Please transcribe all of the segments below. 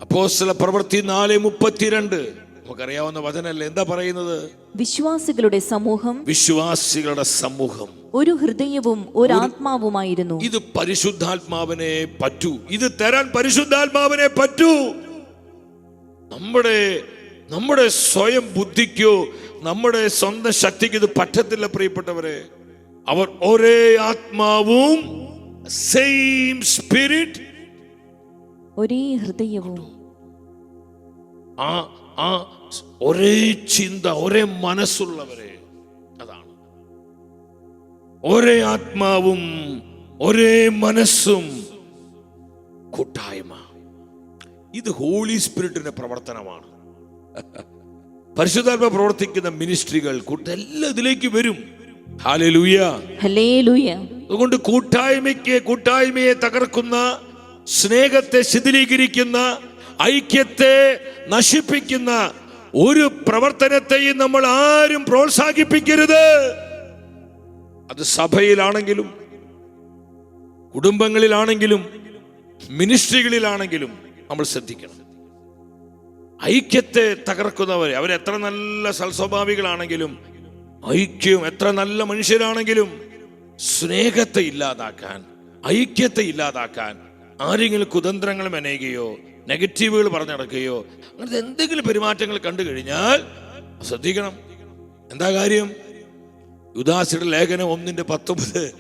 അപ്പോസ്തല പ്രവൃത്തി 4:32 നമുക്കറിയാവുന്ന വചനല്ലേ? എന്താ പറയുന്നത്? വിശ്വാസികളുടെ സമൂഹം, വിശ്വാസികളുടെ സമൂഹം ഒരു ഹൃദയവും ഒരാത്മാവുമായിരുന്നു. ഇത് പരിശുദ്ധാത്മാവിനെ പറ്റൂ, ഇത് തരാൻ പരിശുദ്ധാത്മാവിനെ പറ്റൂ. നമ്മുടെ സ്വയം ബുദ്ധിക്കോ നമ്മുടെ സ്വന്തം ശക്തിക്ക് ഇത് പറ്റത്തില്ല പ്രിയപ്പെട്ടവരെ. അവർ ഒരേ ആത്മാവും, സെയിം സ്പിരിറ്റ്, ഒരേ ഹൃദയവും, ആ ഒരേ ചിന്ത, ഒരേ മനസ്സുള്ളവരെ. അതാണ് ഒരേ ആത്മാവും ഒരേ മനസ്സും കൂട്ടായ്മ. ഇത് ഹോളി സ്പിരിറ്റിന്റെ പ്രവർത്തനമാണ്. പരിശുദ്ധാത്മ പ്രവർത്തിക്കുന്ന മിനിസ്ട്രികൾ എല്ലാം ഇതിലേക്ക് വരും. Hallelujah, hallelujah. അതുകൊണ്ട് കൂട്ടായ്മയെ തകർക്കുന്ന, സ്നേഹത്തെ ശിഥിലീകരിക്കുന്ന, ഐക്യത്തെ നശിപ്പിക്കുന്ന ഒരു പ്രവർത്തനത്തെയും നമ്മൾ ആരും പ്രോത്സാഹിപ്പിക്കരുത്. അത് സഭയിലാണെങ്കിലും കുടുംബങ്ങളിലാണെങ്കിലും മിനിസ്ട്രികളിലാണെങ്കിലും നമ്മൾ ശ്രദ്ധിക്കണം. ഐക്യത്തെ തകർക്കുന്നവരെ, അവരെത്ര നല്ല സൽസ്വഭാവികളാണെങ്കിലും, ഐക്യം എത്ര നല്ല മനുഷ്യരാണെങ്കിലും, സ്നേഹത്തെ ഇല്ലാതാക്കാൻ, ഐക്യത്തെ ഇല്ലാതാക്കാൻ ആരെങ്കിലും കുതന്ത്രങ്ങൾ മെനയുകയോ നെഗറ്റീവുകൾ പറഞ്ഞു നടക്കുകയോ അങ്ങനത്തെ എന്തെങ്കിലും പെരുമാറ്റങ്ങൾ കണ്ടു കഴിഞ്ഞാൽ ശ്രദ്ധിക്കണം. എന്താ കാര്യം? യൂദാസിയുടെ ലേഖനം 1:19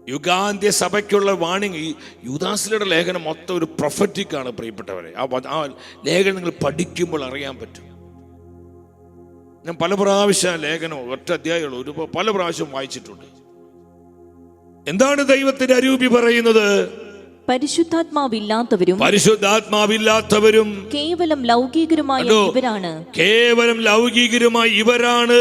യുഗാന്ത്യ സഭയ്ക്കുള്ള വാണിംഗ്. ഈ യൂദാസിയുടെ ലേഖനം മൊത്തം ഒരു പ്രൊഫറ്റിക് ആണ് പ്രിയപ്പെട്ടവരെ. ആ ലേഖനം നിങ്ങൾ പഠിക്കുമ്പോൾ അറിയാൻ പറ്റും. ഞാൻ പല പ്രാവശ്യം ലേഖനം, ഒറ്റ അധ്യായമുള്ളൂ, പല പ്രാവശ്യം വായിച്ചിട്ടുണ്ട്. എന്താണ് ദൈവത്തിന്റെ അരൂപി പറയുന്നത്? പരിശുദ്ധാത്മാവില്ലാത്തവരും കേവലം ലൗകികരുമായി ഇവരാണ്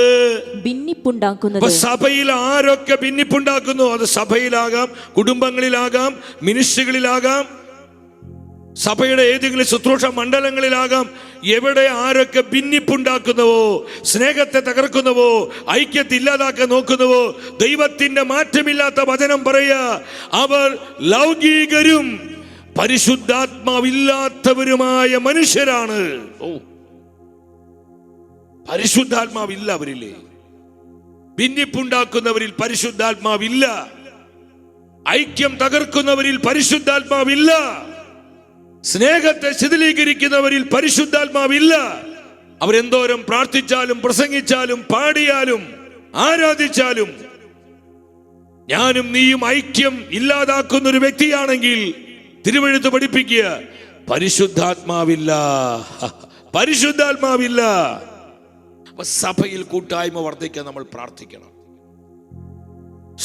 ഭിന്നിപ്പുണ്ടാക്കുന്നത്. സഭയിൽ ആരൊക്കെ ഭിന്നിപ്പുണ്ടാക്കുന്നു? അത് സഭയിലാകാം, കുടുംബങ്ങളിലാകാം, മിനിസ്ട്രികളിലാകാം, സഭയുടെ ഏതെങ്കിലും ശുശ്രൂഷ മണ്ഡലങ്ങളിലാകാം. എവിടെ ആരൊക്കെ ഭിന്നിപ്പുണ്ടാക്കുന്നുവോ, സ്നേഹത്തെ തകർക്കുന്നുവോ, ഐക്യത്തെ ഇല്ലാതാക്കാൻ നോക്കുന്നുവോ, ദൈവത്തിന്റെ മാറ്റമില്ലാത്ത വചനം പറയുക, അവർ ലൗകികരും പരിശുദ്ധാത്മാവില്ലാത്തവരുമായ മനുഷ്യരാണ്. പരിശുദ്ധാത്മാവില്ല അവരില്ലേ? ഭിന്നിപ്പുണ്ടാക്കുന്നവരിൽ പരിശുദ്ധാത്മാവില്ല, ഐക്യം തകർക്കുന്നവരിൽ പരിശുദ്ധാത്മാവില്ല, സ്നേഹത്തെ ശിഥിലീകരിക്കുന്നവരിൽ പരിശുദ്ധാത്മാവില്ല. അവരെന്തോരം പ്രാർത്ഥിച്ചാലും പ്രസംഗിച്ചാലും പാടിയാലും ആരാധിച്ചാലും, ഞാനും നീയും ഐക്യം ഇല്ലാതാക്കുന്ന ഒരു വ്യക്തിയാണെങ്കിൽ തിരുവെഴുത്ത് പഠിപ്പിക്കുക, പരിശുദ്ധാത്മാവില്ല, പരിശുദ്ധാത്മാവില്ല. അപ്പൊ സഭയിൽ കൂട്ടായ്മ വർദ്ധിക്കാൻ നമ്മൾ പ്രാർത്ഥിക്കണം.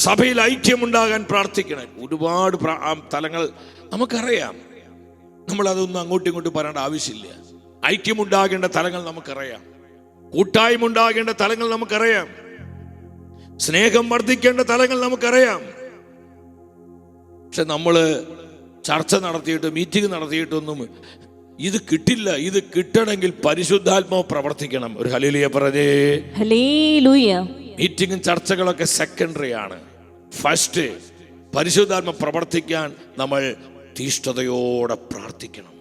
സഭയിൽ ഐക്യമുണ്ടാകാൻ പ്രാർത്ഥിക്കണം. ഒരുപാട് തലങ്ങൾ നമുക്കറിയാം. നമ്മൾ അതൊന്നും അങ്ങോട്ടും ഇങ്ങോട്ടും പറയേണ്ട ആവശ്യമില്ല. ഐക്യമുണ്ടാകേണ്ട തലങ്ങൾ നമുക്കറിയാം, കൂട്ടായ്മ ഉണ്ടാകേണ്ട തലങ്ങൾ നമുക്കറിയാം, സ്നേഹം വർദ്ധിക്കേണ്ട തലങ്ങൾ നമുക്കറിയാം. പക്ഷെ നമ്മള് ചർച്ച നടത്തിയിട്ട്, മീറ്റിംഗ് നടത്തിയിട്ടൊന്നും ഇത് കിട്ടില്ല. ഇത് കിട്ടണമെങ്കിൽ പരിശുദ്ധാത്മാവ് പ്രവർത്തിക്കണം. ഒരു ഹല്ലേലൂയ പറഞ്ഞേ. ഹല്ലേലൂയ. മീറ്റിംഗും ചർച്ചകളൊക്കെ സെക്കൻഡറി ആണ്. ഫസ്റ്റ് പരിശുദ്ധാത്മ പ്രവർത്തിക്കാൻ നമ്മൾ തീഷ്ണതയോടെ പ്രാർത്ഥിക്കണം.